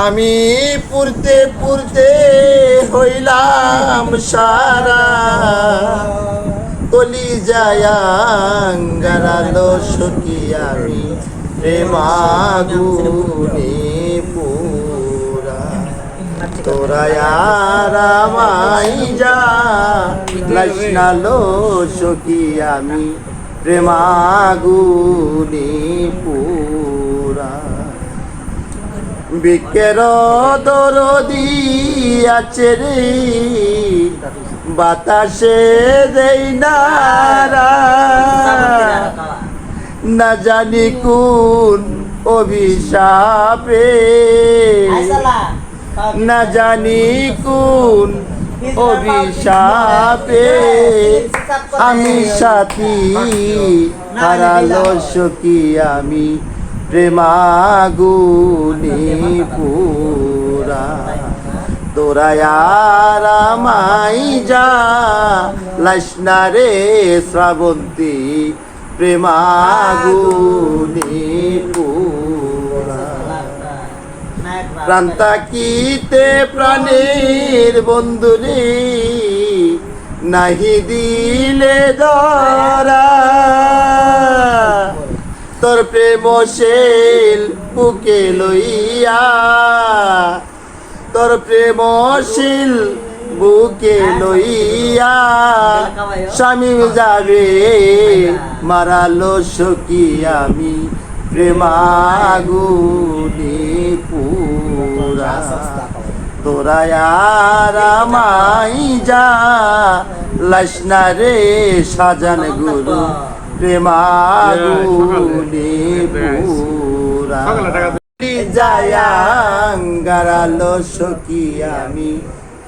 আমি পুরতে পুরতে হইলাম সারা, কলি যায়াঙ্গারালো সখী আমি প্রেমাগুনে পুরা। তোরা আর আমাই যা লাইসনালো সখী আমি প্রেমাগুনে পুরা। বিকের দরদি আছে রে বাতাসে দেই নারা, না জানি কোন অভিশাপে, না জানি কোন অভিশাপে আমি সাথী হারালো সখী আমি প্রেমাগুনে পুরা। তোরা আর আমাই যা লাইসনা রে শ্রাবন্তী প্রেমাগুনে পুরা। প্রান্তাকিতে প্রাণের বন্ধুরে নাহি দিলে ধরা, তোর প্রেমশীল বুকে লইয়া, তোর প্রেমশীল বুকে লইয়া স্বামী যাবে মারালো সখী আমি প্রেমাগুনে পুরা। তোরা আর আমাই যা লাইসনা রে সাজান গুরু প্রেমাগুনে পুরা। যায়াঙ্গারালো সখী আমি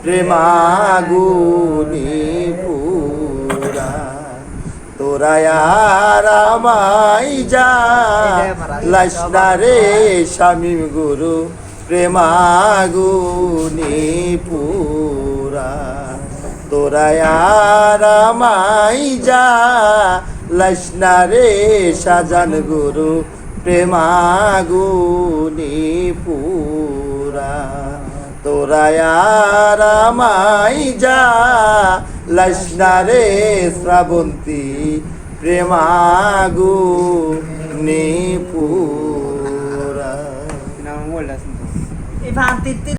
প্রেমাগুনে পুরা। তোরা আর আমাই যা লাইসনা রে স্বামী গুরু প্রেমাগুনে পুরা। তোরা আর আমাই যা লাইসনা রে সাজান গুরু প্রেমাগুনে পুরা। তোরা আর আমাই যা লাইসনা রে শ্রাবন্তী প্রেমাগুনে পুরা।